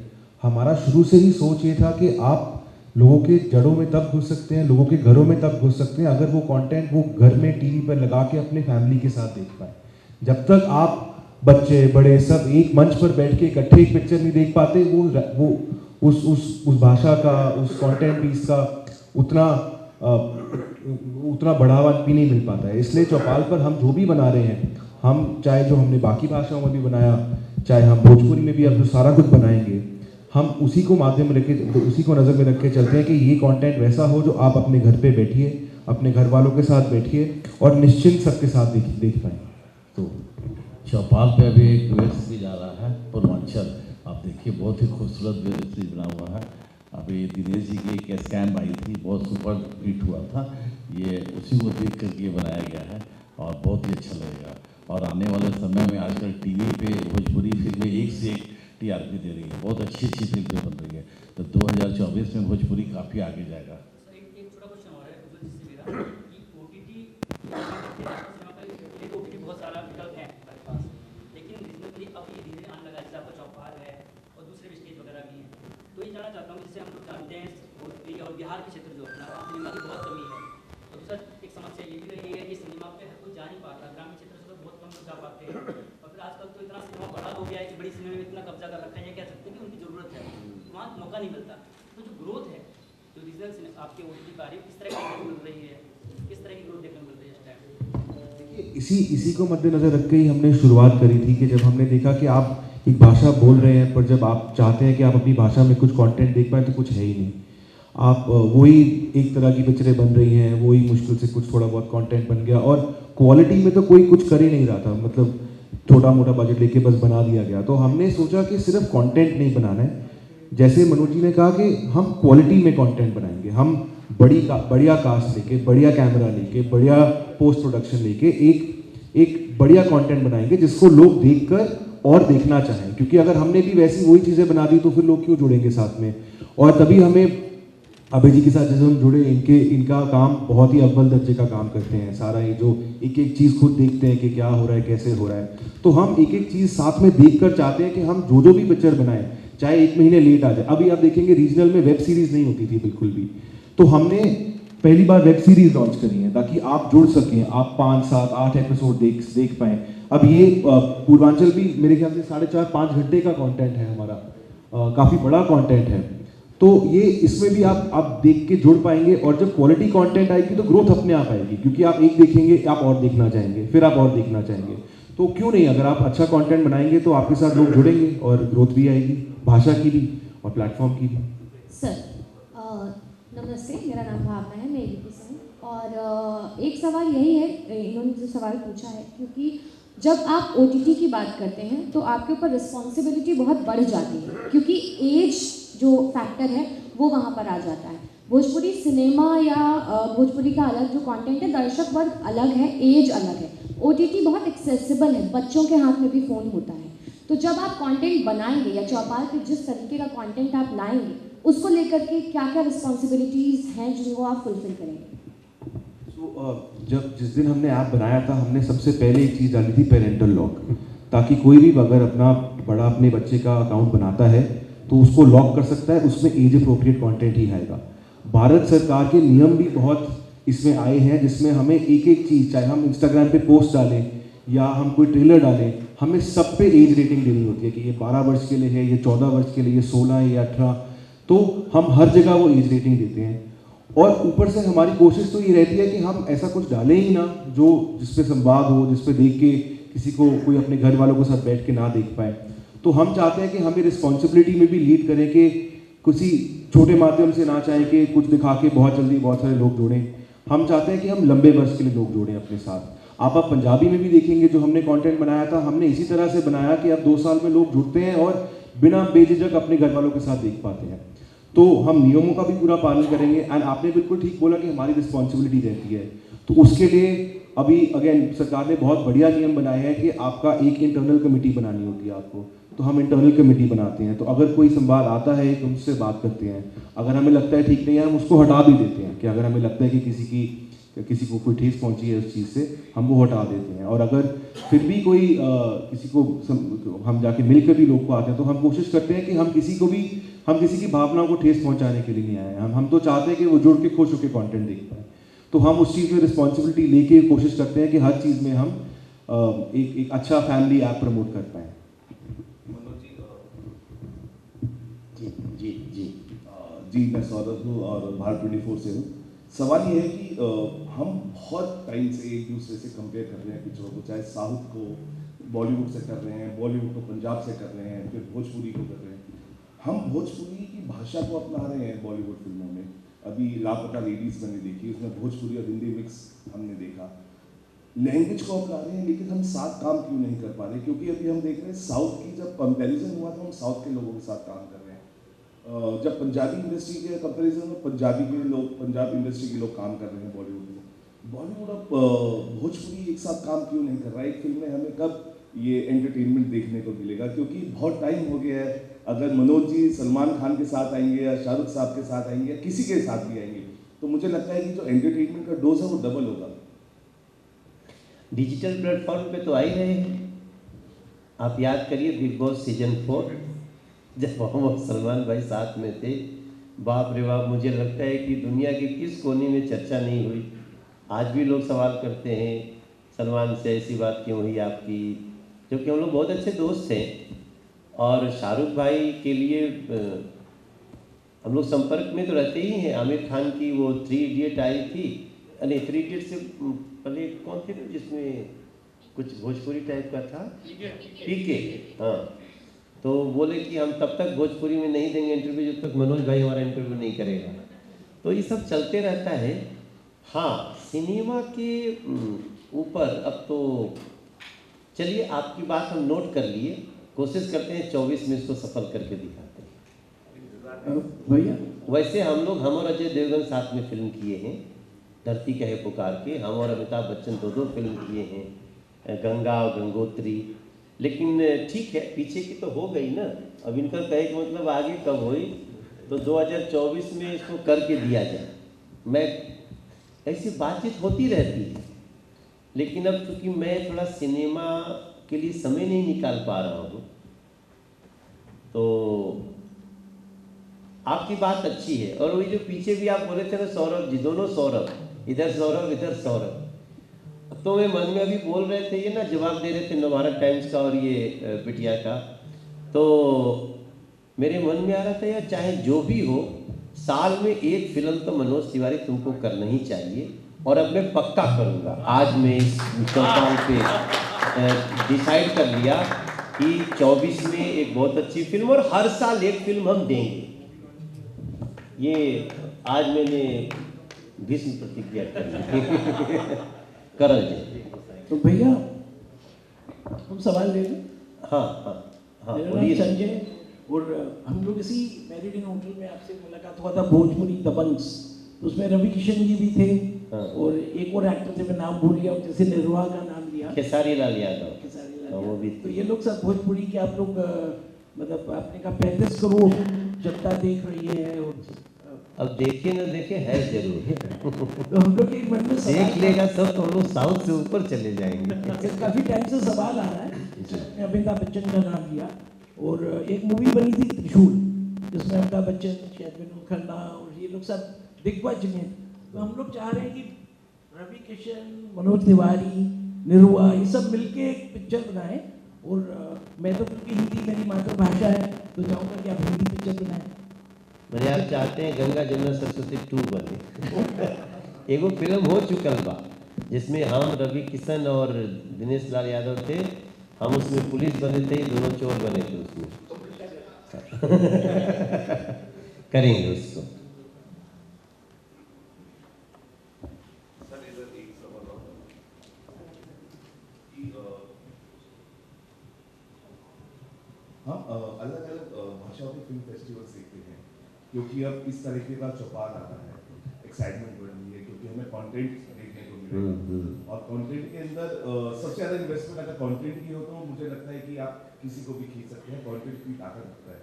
हमारा शुरू से ही सोच ये था कि आप लोगों के जड़ों में तब घुस सकते हैं, लोगों के घरों में तब घुस सकते हैं अगर वो कंटेंट वो घर में टीवी पर लगा के अपने फैमिली के साथ देख पाए। जब तक आप बच्चे बड़े सब एक मंच पर बैठ के इकट्ठे एक पिक्चर नहीं देख पाते, वो उस भाषा का, उस कंटेंट पीस का उतना बढ़ावा भी नहीं मिल पाता है। इसलिए चौपाल पर हम जो भी बना रहे हैं, हम चाहे जो हमने बाकी भाषाओं में भी बनाया, चाहे हम भोजपुरी में भी अब जो सारा कुछ बनाएंगे, हम उसी को माध्यम में रखे, उसी को नज़र में रख के चलते हैं कि ये कंटेंट वैसा हो जो आप अपने घर पे बैठिए, अपने घर वालों के साथ बैठिए और निश्चिंत सबके साथ देख पाएँ। तो चौपाल पे अभी एक वेब सीरीज आ रहा है पूर्वांचल, आप देखिए बहुत ही खूबसूरत वेब सीरीज बना हुआ है। अभी दिनेश जी की एक स्कैम आई थी, बहुत सुपर हिट हुआ था, ये उसी को देख करके बनाया गया है और बहुत ही अच्छा लगेगा। और आने वाले समय में आजकल टीवी पे भोजपुरी फिल्में एक से एक टीआरपी दे रही है, बहुत अच्छी अच्छी फिल्में बन रही है। तो 2024 में भोजपुरी काफ़ी आगे जाएगा। एक छोटा क्वेश्चन और है जिससे मेरा कि ओटीटी बहुत सारा विकल्प है हमारे पास, लेकिन रीजनली अब ये धीरे आने लगा, जैसे आपका चौपाल है और दूसरे भी स्टेज वगैरह भी हैं। तो ये जानना चाहता हूँ, जिससे हम लोग जानते हैं भोजपुरी और बिहार के क्षेत्र जो अपना सिनेमा की बहुत कमी है, और दूसरा एक समस्या ये भी रही है कि सिनेमा पे हर कोई जा नहीं पाता, ग्रामीण क्षेत्र से तो बहुत कम लोग जा पाते हैं। और फिर आजकल तो इतना सिनेमा बड़ा हो गया है कि बड़ी सिनेमा में इतना कब्जा कर रखा है, ये कह सकते हैं कि उनकी ज़रूरत है, वहाँ मौका नहीं मिलता। तो जो ग्रोथ है, जो रीजनल आपके OTT पर आ रही है, किस तरह की ग्रोथ मिल रही है, किस तरह की ग्रोथ देखने को मिल रही है इस टाइम? इसी को मद्देनजर रख के ही हमने शुरुआत करी थी कि जब हमने देखा कि आप एक भाषा बोल रहे हैं पर जब आप चाहते हैं कि आप अपनी भाषा में कुछ कंटेंट देख पाएँ तो कुछ है ही नहीं। आप वही एक तरह की पिक्चरें बन रही हैं, वही मुश्किल से कुछ थोड़ा बहुत कंटेंट बन गया और क्वालिटी में तो कोई कुछ कर ही नहीं रहा था, मतलब छोटा मोटा बजट लेके बस बना दिया गया। तो हमने सोचा कि सिर्फ कंटेंट नहीं बनाना है, जैसे मनोज जी ने कहा कि हम क्वालिटी में कंटेंट बनाएंगे, हम बढ़िया कास्ट लेके, बढ़िया कैमरा लेके, बढ़िया पोस्ट प्रोडक्शन लेके एक बढ़िया कंटेंट बनाएंगे जिसको लोग देखकर और देखना चाहें, क्योंकि अगर हमने भी वैसी वही चीज़ें बना दी तो फिर लोग क्यों जुड़ेंगे साथ में। और तभी हमें अभय जी के साथ जैसे हम जुड़े, इनका काम बहुत ही अव्वल दर्जे का काम करते हैं, सारा ये जो एक एक चीज़ खुद देखते हैं कि क्या हो रहा है, कैसे हो रहा है, तो हम एक एक चीज़ साथ में देखकर चाहते हैं कि हम जो भी पिक्चर बनाएं चाहे 1 महीने लेट आ जाए। अभी आप देखेंगे रीजनल में वेब सीरीज़ नहीं होती थी बिल्कुल भी, तो हमने पहली बार वेब सीरीज लॉन्च करी है ताकि आप जुड़ सकें, आप 5, 7, 8 एपिसोड देख पाएँ। अब ये पूर्वांचल भी मेरे ख्याल से 4.5-5 घंटे का कंटेंट है हमारा, काफ़ी बड़ा कंटेंट है, तो ये इसमें भी आप देख के जुड़ पाएंगे। और जब क्वालिटी कंटेंट आएगी तो ग्रोथ अपने आप आएगी, क्योंकि आप एक देखेंगे आप और देखना चाहेंगे, फिर आप और देखना चाहेंगे, तो क्यों नहीं, अगर आप अच्छा कंटेंट बनाएंगे तो आपके साथ लोग जुड़ेंगे और ग्रोथ भी आएगी, भाषा की भी और प्लेटफॉर्म की भी। सर नमस्ते, मेरा नाम भावना है, मैं यूपी से हूँ और एक सवाल यही है, इन्होंने जो सवाल पूछा है, क्योंकि जब आप OTT की बात करते हैं तो आपके ऊपर रिस्पॉन्सिबिलिटी बहुत बढ़ जाती है, क्योंकि एज जो फैक्टर है वो वहाँ पर आ जाता है। भोजपुरी सिनेमा या भोजपुरी का अलग जो कंटेंट है, दर्शक वर्ग अलग है, एज अलग है। OTT बहुत एक्सेसिबल है, बच्चों के हाथ में भी फ़ोन होता है, तो जब आप कंटेंट बनाएंगे या चौपाल पे जिस तरीके का कंटेंट आप लाएंगे उसको लेकर के क्या क्या रिस्पॉन्सिबिलिटीज़ हैं जिनको आप फुलफिल करेंगे? जब जिस दिन हमने ऐप बनाया था, हमने सबसे पहले एक चीज़ डाली थी पेरेंटल लॉक, ताकि कोई भी अगर अपने बच्चे का अकाउंट बनाता है तो उसको लॉक कर सकता है, उसमें एज अप्रोप्रिएट कंटेंट ही आएगा। भारत सरकार के नियम भी बहुत इसमें आए हैं, जिसमें हमें एक एक चीज़, चाहे हम इंस्टाग्राम पे पोस्ट डालें या हम कोई ट्रेलर डालें, हमें सब पे एज रेटिंग देनी होती है कि ये 12 वर्ष के लिए है, ये 14 वर्ष के लिए, ये 16 है, ये 18, तो हम हर जगह वो एज रेटिंग देते हैं। और ऊपर से हमारी कोशिश तो ये रहती है कि हम ऐसा कुछ डालें ही ना जो जिसपे संवाद हो, जिसपे देख के किसी को कोई अपने घर वालों के साथ बैठ के ना देख पाए। तो हम चाहते हैं कि हमें रिस्पॉन्सिबिलिटी में भी लीड करें कि किसी छोटे माध्यम से ना चाहें कि कुछ दिखा के बहुत जल्दी बहुत सारे लोग जोड़ें। हम चाहते हैं कि हम लंबे वर्ष के लिए लोग जोड़ें अपने साथ। आप पंजाबी में भी देखेंगे जो हमने कंटेंट बनाया था, हमने इसी तरह से बनाया कि अब 2 साल में लोग जुड़ते हैं और बिना बेझिझक अपने घर वालों के साथ देख पाते हैं। तो हम नियमों का भी पूरा पालन करेंगे। एंड आपने बिल्कुल ठीक बोला कि हमारी रिस्पॉन्सिबिलिटी रहती है, तो उसके लिए अभी अगेन सरकार ने बहुत बढ़िया नियम बनाए हैं कि आपका एक इंटरनल कमेटी बनानी होती है आपको, तो हम इंटरनल कमेटी बनाते हैं। तो अगर कोई संवाद आता है तो उससे बात करते हैं, अगर हमें लगता है ठीक नहीं है हम उसको हटा भी देते हैं, कि अगर हमें लगता है कि किसी को कोई ठेस पहुंची है उस चीज़ से, हम वो हटा देते हैं। और अगर फिर भी कोई किसी को हम जाके मिलकर भी लोग को आते हैं तो हम कोशिश करते हैं कि हम किसी की भावनाओं को ठेस पहुंचाने के लिए नहीं आए, हम तो चाहते हैं कि वो जुड़ के खुश होकर कंटेंट देख पाए। तो हम उस चीज़ में रिस्पॉन्सिबिलिटी लेके कोशिश करते हैं कि हर चीज़ में हम एक अच्छा फैमिली ऐप प्रमोट कर पाएँ। जी मैं सौरभ हूँ और भारत 24 से हूँ। सवाल ये है कि हम बहुत टाइम से एक दूसरे से कंपेयर कर रहे हैं पिक्चरों को, चाहे साउथ को बॉलीवुड से कर रहे हैं, बॉलीवुड को पंजाब से कर रहे हैं, फिर भोजपुरी को कर रहे हैं। हम भोजपुरी की भाषा को अपना रहे हैं बॉलीवुड फिल्मों में। अभी लापता लेडीज़ मैंने देखी, उसमें भोजपुरी और हिंदी मिक्स हमने देखा। लैंग्वेज को अपना रहे हैं, लेकिन हम साथ काम क्यों नहीं कर पा रहे? क्योंकि अभी हम देख रहे हैं साउथ की जब कंपैरिजन हुआ तो हम साउथ के लोगों के साथ काम कर रहे हैं। जब पंजाबी इंडस्ट्री के कंपैरिजन में पंजाब इंडस्ट्री के लोग काम कर रहे हैं बॉलीवुड में, बॉलीवुड अब भोजपुरी एक साथ काम क्यों नहीं कर रहा है? एक फिल्म में हमें कब ये एंटरटेनमेंट देखने को मिलेगा? क्योंकि बहुत टाइम हो गया है। अगर मनोज जी सलमान खान के साथ आएंगे या शाहरुख साहब के साथ आएंगे या किसी के साथ भी आएंगे, तो मुझे लगता है कि जो एंटरटेनमेंट का डोज है वो डबल होगा। डिजिटल प्लेटफॉर्म पे तो आ ही रहे हैं। आप याद करिए बिग बॉस सीजन 4 जब हम और सलमान भाई साथ में थे, बाप रे बाप, मुझे लगता है कि दुनिया के किस कोने में चर्चा नहीं हुई। आज भी लोग सवाल करते हैं सलमान से ऐसी बात क्यों हुई आपकी, क्योंकि हम लोग बहुत अच्छे दोस्त थे। और शाहरुख भाई के लिए हम लोग संपर्क में तो रहते ही हैं। आमिर खान की वो 3 इडियट आई थी, नहीं 3 इडियट से पहले कौन थे जिसमें कुछ भोजपुरी टाइप का था, पीके, हाँ। तो बोले कि हम तब तक भोजपुरी में नहीं देंगे इंटरव्यू जब तक मनोज भाई हमारा इंटरव्यू नहीं करेगा। तो ये सब चलते रहता है। हाँ, सिनेमा के ऊपर अब तो चलिए आपकी बात हम नोट कर लिए, कोशिश करते हैं 24 में इसको सफल करके दिखाते हैं भैया। वैसे हम और अजय देवगन साथ में फिल्म किए हैं, धरती कहे पुकार के। हम और अमिताभ बच्चन 2 फिल्म किए हैं, गंगा और गंगोत्री। लेकिन ठीक है, पीछे की तो हो गई ना, अब इनका कहे कि मतलब आगे कब हुई, तो 2024 में इसको करके दिया जाए। मैं ऐसी बातचीत होती रहती है, लेकिन अब चूँकि मैं थोड़ा सिनेमा के लिए समय नहीं निकाल पा रहा हूँ, तो आपकी बात अच्छी है। और वही जो पीछे भी आप बोले थे ना सौरभ जी, दोनों सौरभ, इधर सौरभ इधर सौरभ, तो मैं मन में अभी बोल रहे थे ये ना, जवाब दे रहे थे नवभारत टाइम्स का और ये बिटिया का, तो मेरे मन में आ रहा था यार चाहे जो भी हो, साल में 1 फिल्म तो मनोज तिवारी तुमको करना ही चाहिए। और अब मैं पक्का करूँगा, आज मैं इस चौपाल पे डिसाइड कर लिया कि 24 में एक बहुत अच्छी फिल्म, और हर साल 1 फिल्म हम देंगे। ये आज मैंने भीष्म प्रतिज्ञा कर ली। करल जी, तो भैया हम सवाल ले लें। हाँ हाँ हाँ, मेरा नाम संजय, और हम लोग इसी मैरिडियन होटल में आपसे मुलाकात हुआ था भोजपुरी दबंग्स, तो उसमें रवि किशन जी भी थे। हाँ। और एक और एक्टर थे, मैं नाम भूल गया, जैसे निर्वाह का नाम लिया, खेसारी लाल यादव, खेसारी लाल, वो भी। तो ये लोग सब भोजपुरी के आप लोग मतलब आपने कहा 35 करोड़ जनता देख रही है, और अब देखे ना देखे है जरूर। तो हम लोग एक मन में देख लेगा सब तो हम लोग साउथ से ऊपर चले जाएंगे। काफी टाइम से सवाल आ रहा है, अमिताभ बच्चन का नाम लिया, और एक मूवी बनी थी त्रिशूल, जिसमें अमिताभ बच्चन, शायद विनोद खन्ना और ये लोग सब दिग्गज में। तो हम लोग चाह रहे हैं कि रवि किशन, मनोज तिवारी, निरुआ, ये सब मिलके एक पिक्चर बनाएं। और मैं तो क्योंकि हिंदी मेरी मातृभाषा है, तो चाहूँगा कि आप हिंदी पिक्चर बनाएं। मैंने आप चाहते हैं गंगा जमुना सरस्वती 2 बने। एगो फिल्म हो चुकल बा जिसमें हम, रवि किशन और दिनेश लाल यादव थे, हम उसमें पुलिस बने थे, दोनों चोर बने थे उसमें। करेंगे उसको। हाँ, अलग अलग भाषाओं के फिल्म फेस्टिवल्स देखते हैं, क्योंकि अब इस तरीके का चौपाल आता है, एक्साइटमेंट बढ़ रही है, क्योंकि हमें कंटेंट देखने को मिलेगा। और कंटेंट के अंदर सबसे ज़्यादा इन्वेस्टमेंट अगर कंटेंट की हो, तो मुझे लगता है कि आप किसी को भी खींच सकते हैं, कंटेंट की ताकत होता है।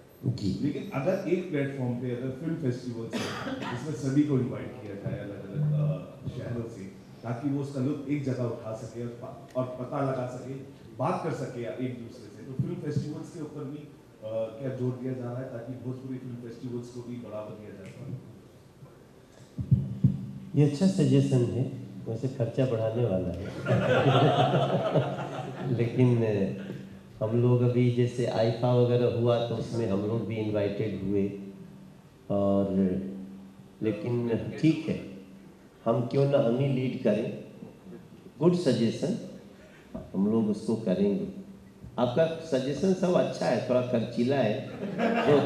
लेकिन अगर एक प्लेटफॉर्म पे अगर फिल्म फेस्टिवल्स है जिसमें सभी को इन्वाइट किया जाए अलग अलग शहरों से, ताकि वो उसका लुत्फ एक जगह उठा सके और पता लगा सके, बात कर सके एक दूसरे से, तो फिल्म फेस्टिवल्स के ऊपर भी क्या जोर दिया जा रहा है ताकि भोजपुरी फिल्म फेस्टिवल्स को भी बढ़ावा दिया जा सके? ये अच्छा सजेशन है, वैसे खर्चा बढ़ाने वाला है। लेकिन हम लोग अभी जैसे आईफा वगैरह हुआ तो उसमें हम लोग भी इनवाइटेड हुए, और लेकिन ठीक है, हम क्यों ना हम ही लीड करें। गुड सजेशन, हम लोग उसको करेंगे। आपका सजेशन सब अच्छा है, थोड़ा खर्चीला है, तो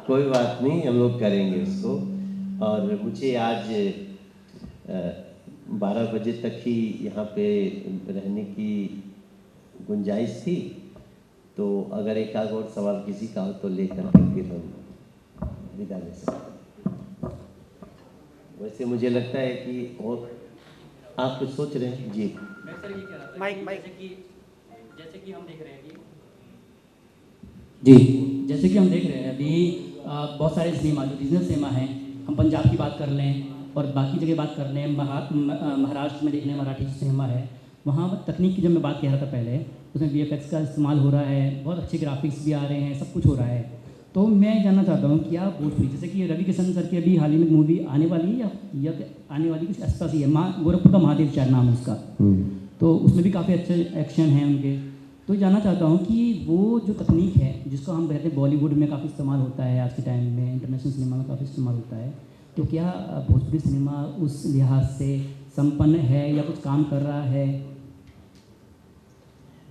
कोई बात नहीं, हम लोग करेंगे उसको। और मुझे आज 12 बजे तक ही यहाँ पे रहने की गुंजाइश थी, तो अगर एक आध और सवाल किसी का हो तो लेकर के फिर हम विदा ले सकते हैं। वैसे मुझे लगता है कि और आप कुछ सोच रहे हैं जी? मैं सर ये कह रहा था जैसे कि हम देख रहे हैं जैसे कि हम देख रहे हैं अभी बहुत सारे सिनेमा जो रीजनल सिनेमा हैं, हम पंजाब की बात कर लें और बाकी जगह बात कर लें, महाराष्ट्र में देख लें मराठी सिनेमा है, वहाँ तकनीक की जब मैं बात कह रहा था पहले, उसमें VFX का इस्तेमाल हो रहा है, बहुत अच्छे ग्राफिक्स भी आ रहे हैं, सब कुछ हो रहा है। तो मैं जानना चाहता हूँ कि आप भोजपुरी, जैसे कि रवि किशन सर की अभी हाल ही में मूवी आने वाली है या आने वाली कुछ आसपास ही है, गोरखपुर का महादेव शायद नाम है उसका, तो उसमें भी काफ़ी अच्छे एक्शन हैं उनके। तो जानना चाहता हूँ कि वो जो तकनीक है जिसको हम कहते हैं बॉलीवुड में काफ़ी इस्तेमाल होता है आज के टाइम में, इंटरनेशनल सिनेमा में काफ़ी इस्तेमाल होता है, तो क्या भोजपुरी सिनेमा उस लिहाज से संपन्न है या कुछ काम कर रहा है?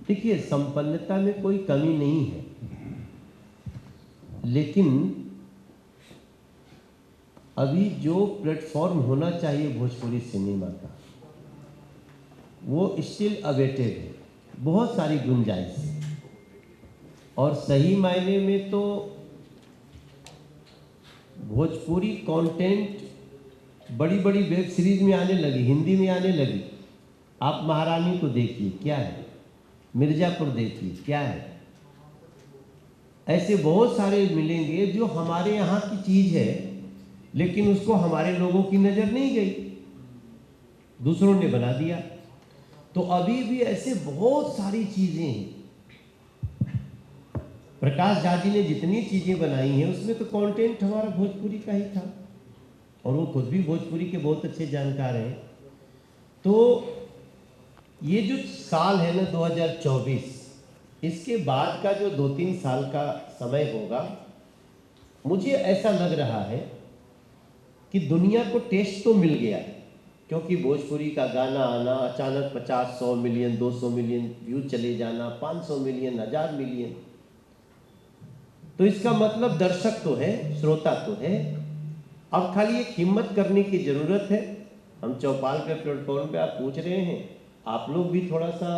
देखिए, संपन्नता में कोई कमी नहीं है, लेकिन अभी जो प्लेटफॉर्म होना चाहिए भोजपुरी सिनेमा का वो स्टिल अवेटेड है, बहुत सारी गुंजाइश है। और सही मायने में तो भोजपुरी कंटेंट बड़ी बड़ी वेब सीरीज में आने लगी, हिंदी में आने लगी। आप महारानी को देखिए क्या है, मिर्जापुर देखिए क्या है, ऐसे बहुत सारे मिलेंगे जो हमारे यहाँ की चीज़ है लेकिन उसको हमारे लोगों की नज़र नहीं गई, दूसरों ने बना दिया। तो अभी भी ऐसे बहुत सारी चीज़ें हैं। प्रकाश झा जी ने जितनी चीज़ें बनाई हैं उसमें तो कंटेंट हमारा भोजपुरी का ही था, और वो खुद भी भोजपुरी के बहुत अच्छे जानकार हैं। तो ये जो साल है ना 2024, इसके बाद का जो 2-3 साल का समय होगा, मुझे ऐसा लग रहा है कि दुनिया को टेस्ट तो मिल गया, क्योंकि भोजपुरी का गाना आना, अचानक 50-100 मिलियन 200 मिलियन व्यू चले जाना, 500 मिलियन 1000 मिलियन, तो इसका मतलब दर्शक तो है, श्रोता तो है। अब खाली एक हिम्मत करने की ज़रूरत है। हम चौपाल के प्लेटफॉर्म पे आप पूछ रहे हैं, आप लोग भी थोड़ा सा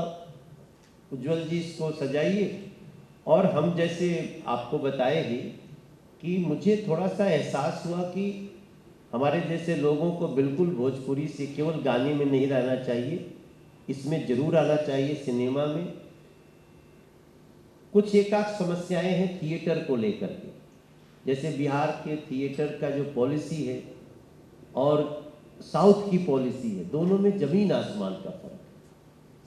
उज्जवल जी इसको सजाइए, और हम जैसे आपको बताएंगे कि मुझे थोड़ा सा एहसास हुआ कि हमारे जैसे लोगों को बिल्कुल भोजपुरी से केवल गाने में नहीं रहना चाहिए, इसमें ज़रूर आना चाहिए सिनेमा में। कुछ एक आध समस्याएं हैं थिएटर को लेकर के, जैसे बिहार के थिएटर का जो पॉलिसी है और साउथ की पॉलिसी है, दोनों में ज़मीन आसमान का फर्क है।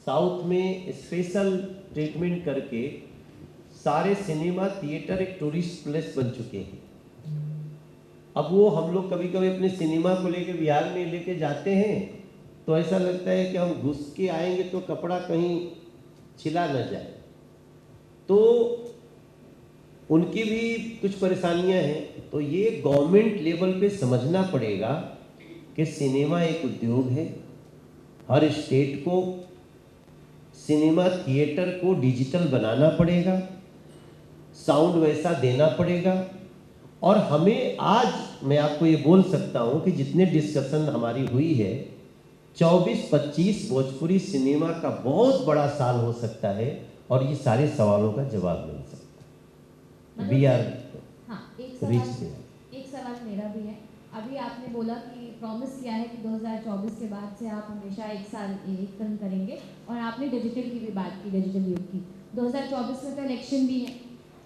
साउथ में स्पेशल ट्रीटमेंट करके सारे सिनेमा थिएटर एक टूरिस्ट प्लेस बन चुके हैं। अब वो हम लोग कभी कभी अपने सिनेमा को लेके बिहार में लेके जाते हैं तो ऐसा लगता है कि हम घुस के आएंगे तो कपड़ा कहीं छिला न जाए। तो उनकी भी कुछ परेशानियां हैं। तो ये गवर्नमेंट लेवल पे समझना पड़ेगा कि सिनेमा एक उद्योग है। हर स्टेट को सिनेमा थिएटर को डिजिटल बनाना पड़ेगा, साउंड वैसा देना पड़ेगा। और हमें आज मैं आपको ये बोल सकता हूँ कि जितने डिस्कशन हमारी हुई है, 24-25 भोजपुरी सिनेमा का बहुत बड़ा साल हो सकता है और ये सारे सवालों का जवाब मिल सकता है। वी आर एक सवाल मेरा भी है। अभी आपने बोला कि प्रॉमिस किया है कि 2024 के बाद से आप हमेशा एक साल एक फिल्म करेंगे, और आपने डिजिटल की भी बात की, डिजिटल युग की। 2024 में तो इलेक्शन भी है,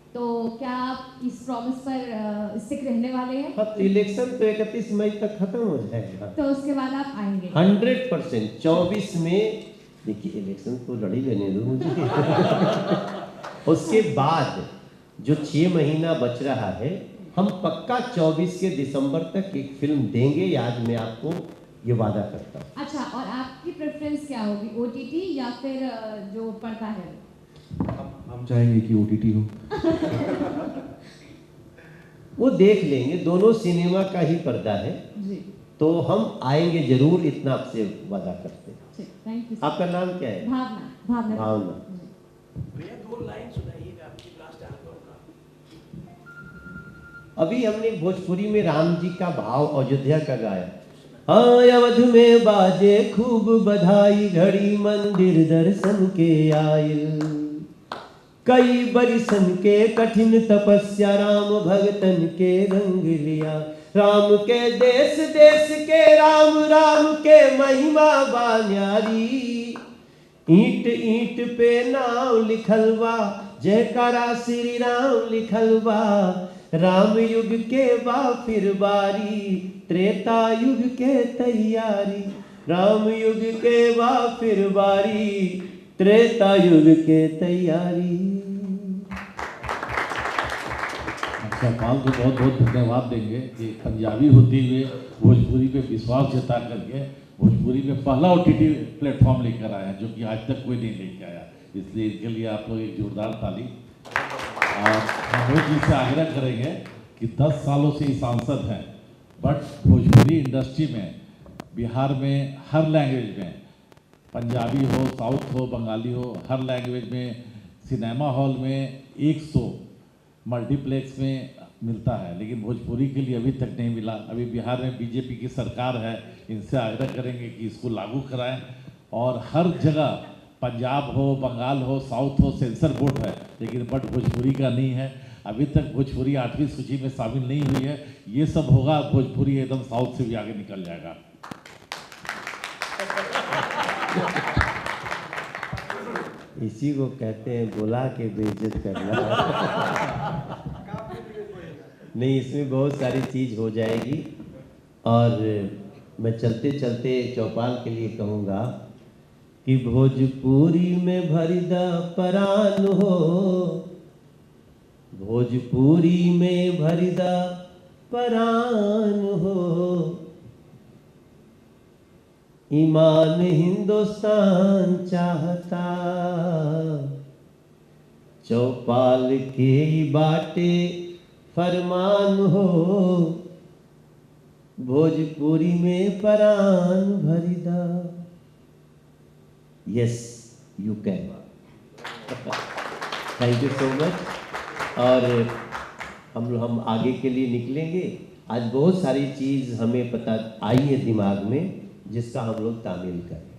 तो क्या आप इस प्रॉमिस पर स्टिक रहने वाले हैं? तो इलेक्शन तो 31 मई तक खत्म हो जाएगा, तो उसके बाद आप आएंगे 100%। 24 में देखिए इलेक्शन तो लड़ी लेने दो मुझे उसके बाद जो 6 महीना बच रहा है, हम पक्का 24 के दिसंबर तक एक फिल्म देंगे, ये आज मैं आपको ये वादा करता हूँ। अच्छा, और आपकी प्रेफरेंस क्या होगी, OTT या फिर जो पर्दा है? हम चाहेंगे कि OTT हो। वो देख लेंगे, दोनों सिनेमा का ही पर्दा है जी। तो हम आएंगे जरूर, इतना आपसे वादा करते हैं। Thank you. आपका नाम क्या है? भावना। भावना। भैया 2 लाइन सुनाइएगा आपकी लास्ट एल्बम का। अभी हमने भोजपुरी में राम जी का भाव अयोध्या का गाया। हाँ, अवध में बाजे खूब बधाई, घड़ी मंदिर दर्शन के आयल। कई बरिसन के कठिन तपस्या, राम भगतन के रंग लिया। राम के देश देश के राम, राम के महिमा बान्यारी। ईंट ईंट पे नाम लिखल बा, जयकारा श्री राम लिखल बा। राम युग के बा फिर बारी, त्रेता युग के तैयारी। राम युग के बा फिर बारी, त्रेता युग के तैयारी। चौपाल को बहुत बहुत धन्यवाद देंगे कि पंजाबी होते हुए भोजपुरी पे विश्वास जता करके भोजपुरी में पहला OTT प्लेटफॉर्म लेकर आया, जो कि आज तक कोई नहीं लेके आया। इसलिए इनके लिए आप लोग एक जोरदार ताली। और मनोज जी से आग्रह करेंगे कि 10 सालों से ही सांसद हैं, बट भोजपुरी इंडस्ट्री में बिहार में हर लैंग्वेज में, पंजाबी हो, साउथ हो, बंगाली हो, हर लैंग्वेज में सिनेमा हॉल में 100 मल्टीप्लेक्स में मिलता है, लेकिन भोजपुरी के लिए अभी तक नहीं मिला। अभी बिहार में बीजेपी की सरकार है, इनसे आग्रह करेंगे कि इसको लागू कराएं। और हर जगह पंजाब हो, बंगाल हो, साउथ हो, सेंसर बोर्ड है, लेकिन बट भोजपुरी का नहीं है। अभी तक भोजपुरी 8वीं सूची में शामिल नहीं हुई है। ये सब होगा, भोजपुरी एकदम साउथ से भी आगे निकल जाएगा। इसी को कहते हैं बुला के बेइज्जत करना। नहीं, इसमें बहुत सारी चीज़ हो जाएगी। और मैं चलते चलते चौपाल के लिए कहूँगा कि भोजपुरी में भरिदा परान हो, भोजपुरी में भरिदा परान हो, ईमान हिंदुस्तान चाहता, चौपाल के बाटे फरमान हो, भोजपुरी में परान भरिदा। Yes you can. Thank you so much. और हम आगे के लिए निकलेंगे। आज बहुत सारी चीज़ हमें पता आई है दिमाग में, जिसका हम लोग तामील करें।